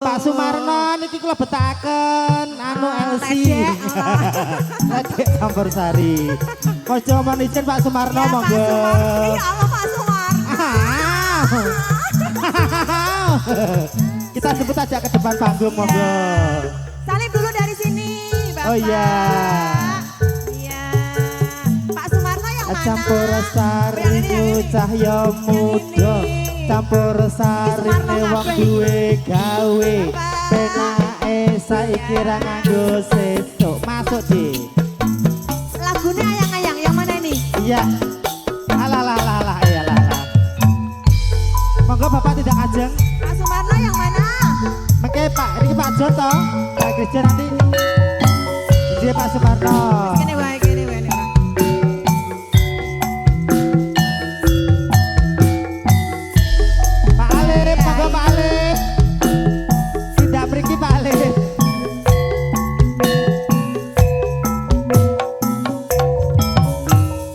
Pak Sumarno niki kula betaken anu LC. Lagi campur sari. Mojo mon izin Pak Sumarno monggo. Ya Allah Pak Sumarno. Kita sebut aja ke depan panggung monggo. Salim dulu dari sini, Bapak. Oh iya. Iya. Pak Sumarno yang mana? Campur sari cahya muda. Campur sari wong duwe gawe. Penake saiki ra nganggo sesuk. Masuk di. Lagunya ayang-ayang yang mana ini? Iya. Alah ya lah. Monggo Bapak tidak ajeng. Pak Sumarno yang mana? Mengke Pak, ini Pak Joto, Pak Christian nanti. Dia Pak Sumarno. Gini wae, gini wae. Pak Alif, monggo Pak Alif. Tidak pergi Pak Alif. Namai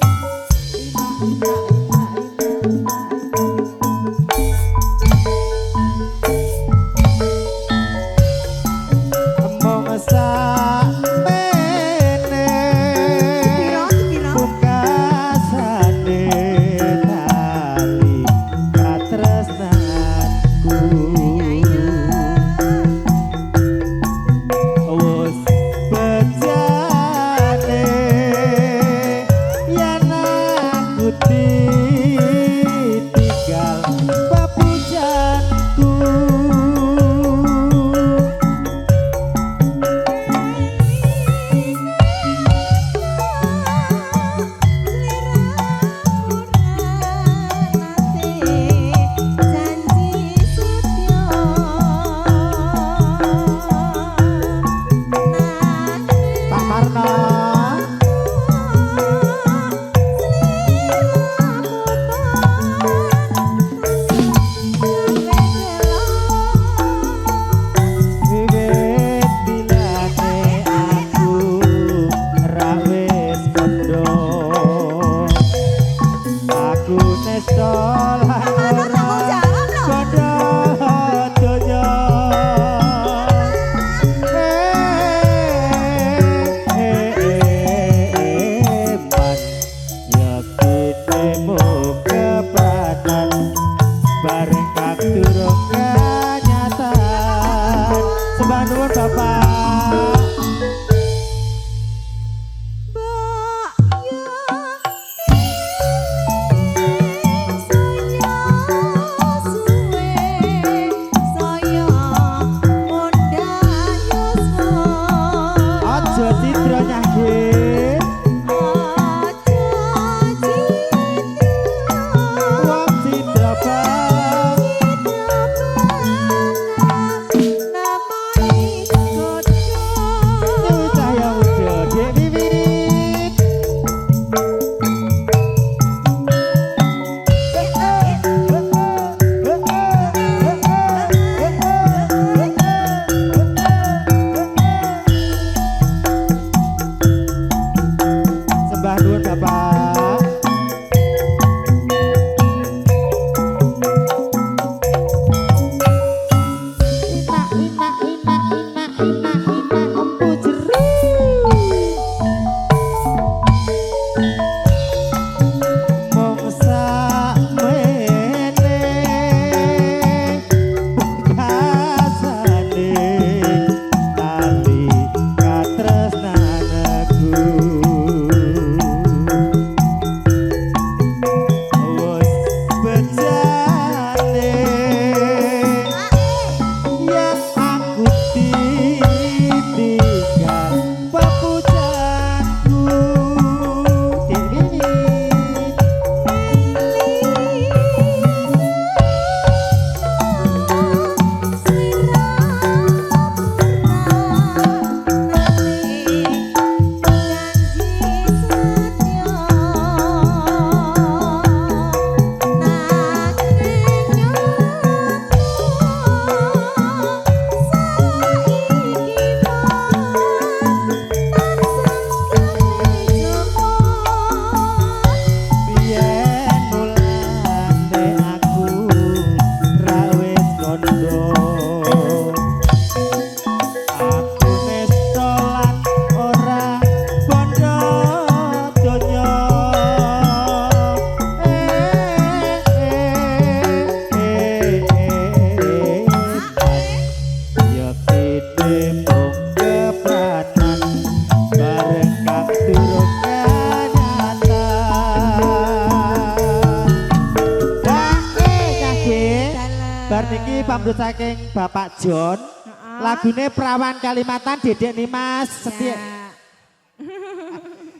Bar niki pamrut saking Bapak John. Lagune Perawan Kalimantan Dedek Nimas Setia.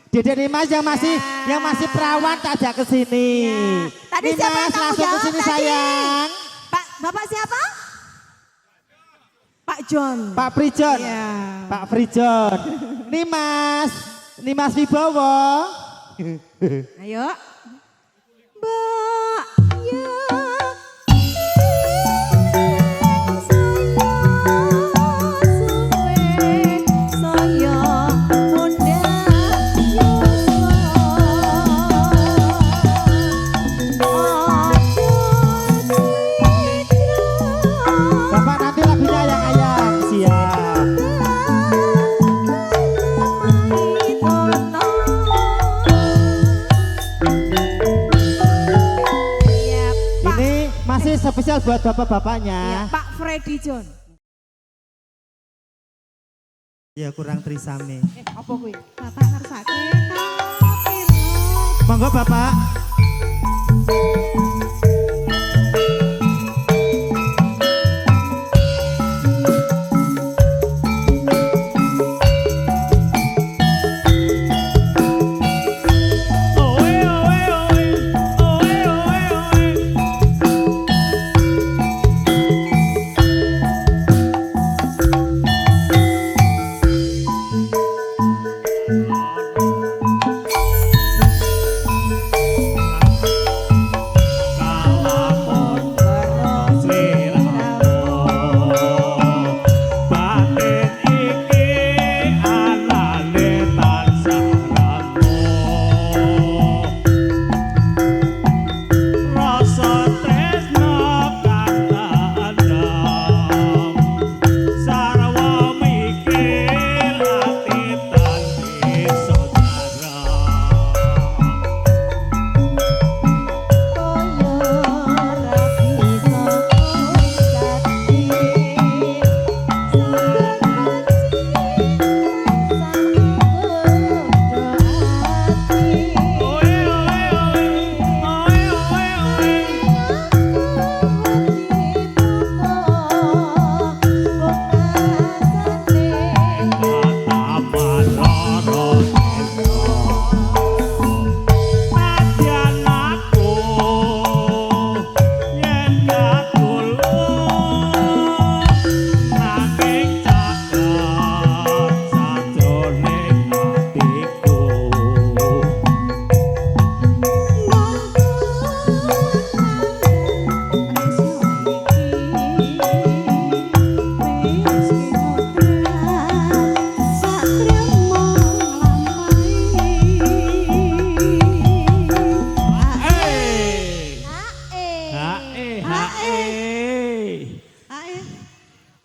Dedek Nimas yang masih perawan tak ajak ke sini. Tadi siapa yang Nimas kamu langsung ke jawab sini tadi? sayang. Bapak siapa? Pak John. Pak Frijon. Iya. Pak Frijon. Nimas Wibowo. Ayo. Mbak ya. Bapak nanti lagunya ayang-ayang siap. Ini masih spesial buat bapak-bapaknya. Pak Freddy John. Ya kurang trisame. Apa kuwi? Bapak ngersake. Monggo Bapak.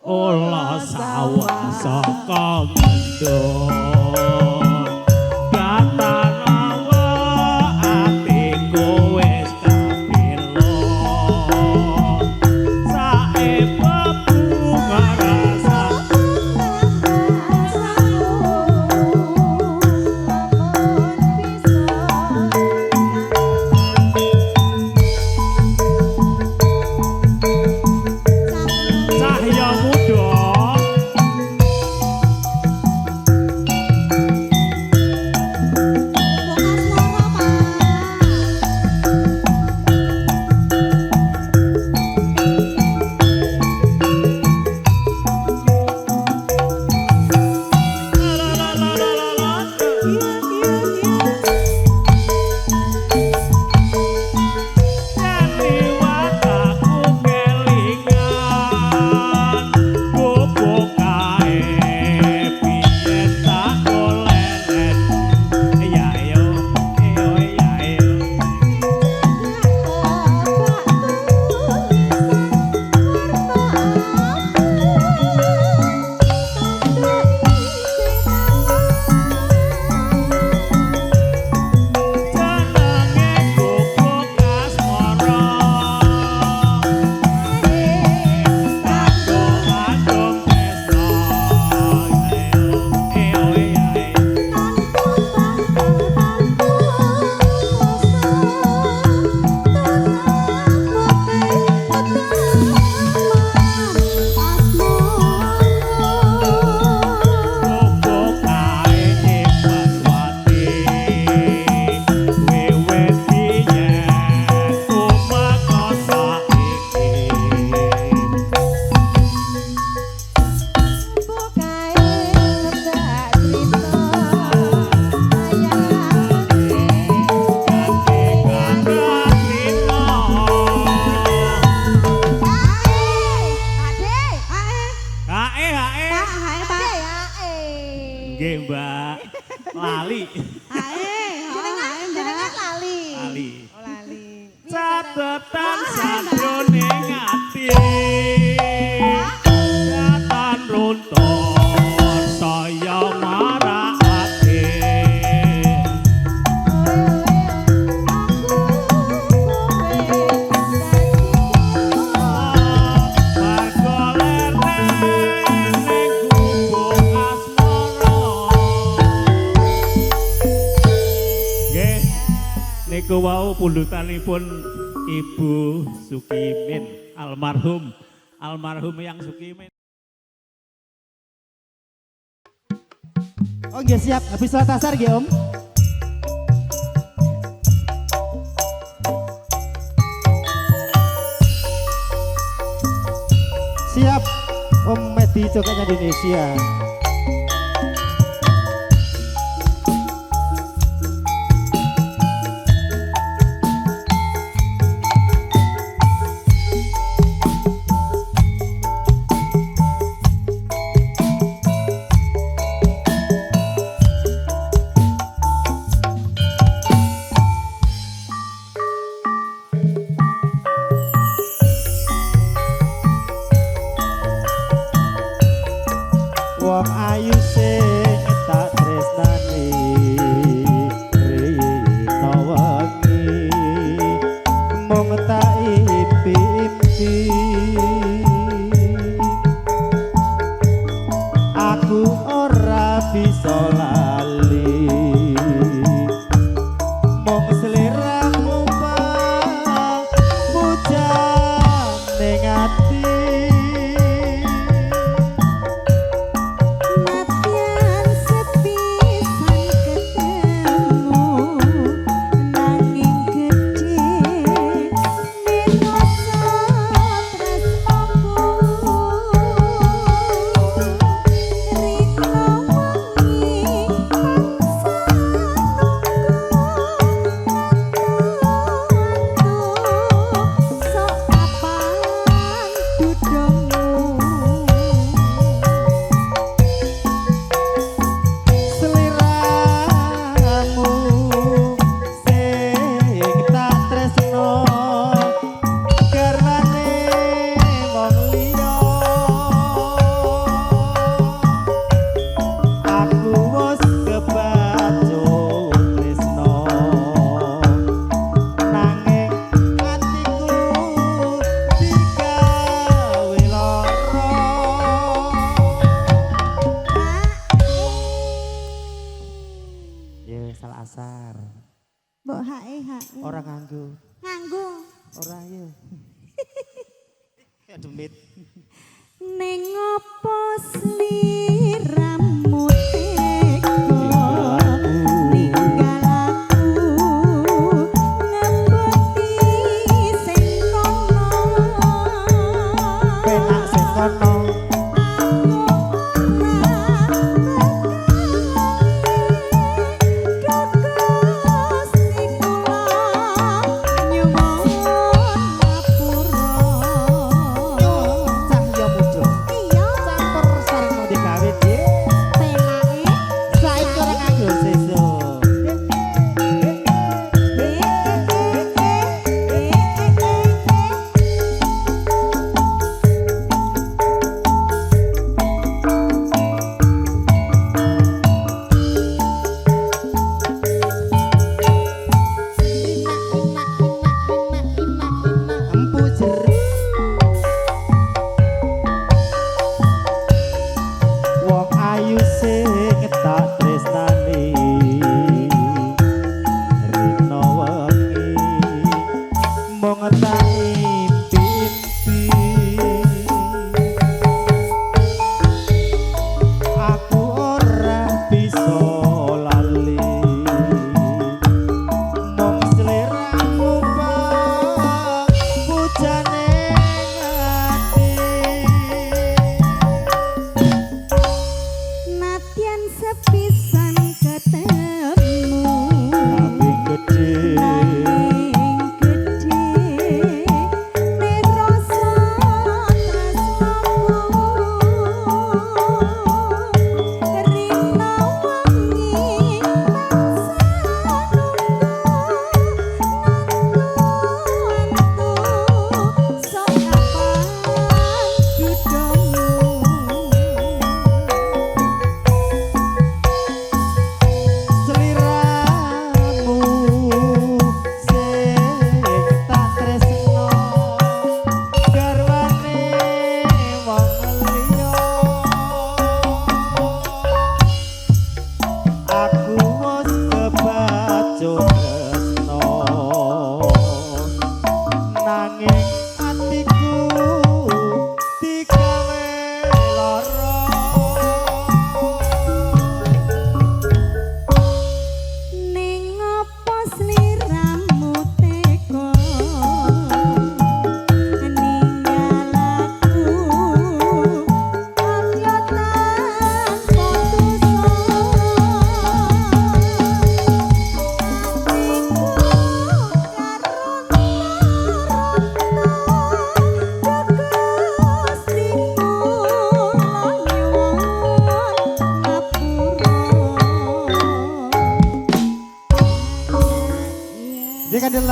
Olah sawah saka mendung kata rawa atiku wis kapilo sae bebunga rasa cahya muda Mbak. Lali. Hae jenenge lali. Lali. Oh lali. Catetan sajroning ati. Jatan runtuh saya marakake. Niku wau pundutanipun Ibu Sukimin almarhum yang Sukimin. Oh nggih siap, habis sholat asar nggih Om. Siap Om Medi Jogetnya Indonesia. Wong ayu sing tak tresnani rino wengi mung tak impi-impi aku ora bisa lali mung sliramu pujan ning ati. Salah asar. Mbok hae. Orang nganggo. Nganggo. Ora ya. Ya demit. Ning opo sliramu tega ninggal aku ngepeti sing kono. Penak sing kono. Iya. Campur sareng digawe, Dik.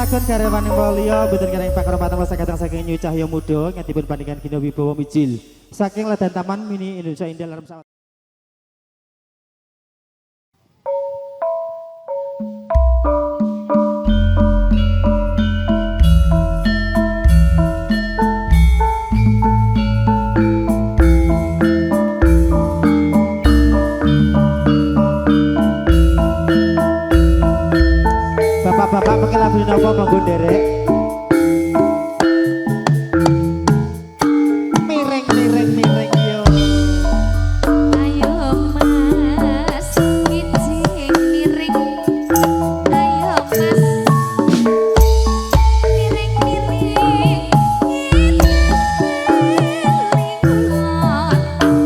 lagun garewaning mulya mboten kirang pakarepatan wasagatan saking Nyu Cahya Muda ngatipun bandingan Gina Wibowo Mijil saking Ladan Taman Mini Indonesia Indah Larem Sawat. Bapak-bapak pakai lagu napa monggo nderek. Miring yo. Ayo mas ijing miring. Ayo mas miring-miring.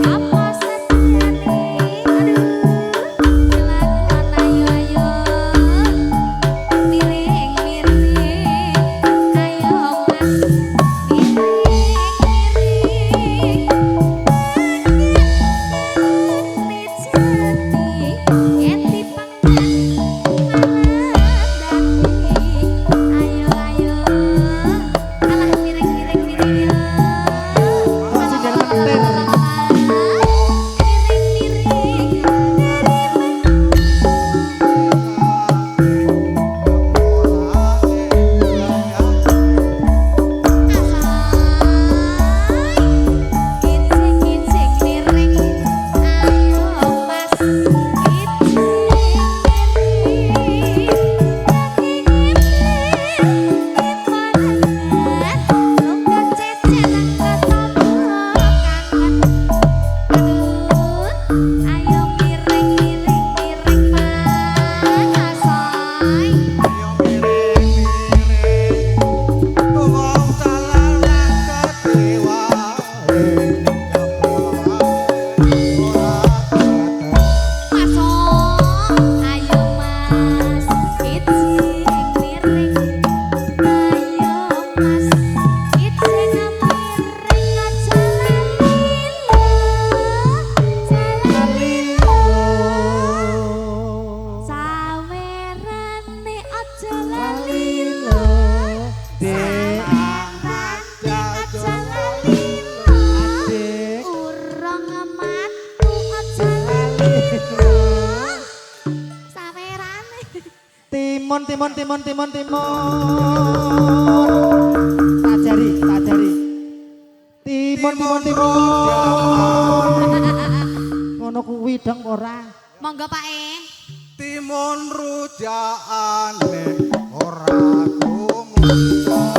Apa sedane? Aduh, lakon ayo. Miring-miring, ayo mas, miring-miring, rejeki, eti pangandani, ayo, alah miring-miring, Masih jalan mentir. Ayo miring-miring pangasoy. Masuk, ayo mas, ijing miring. Ayo mas, ijing miring. Aja lalilo, sawerane aja lalilo. Sawerane aja lalilo. Urang matu aja lalilo. Sawerane. Timun. Tajari. Timun. Ngono kuwi dong ora. Monggo Pak Timun rujakane ora kumu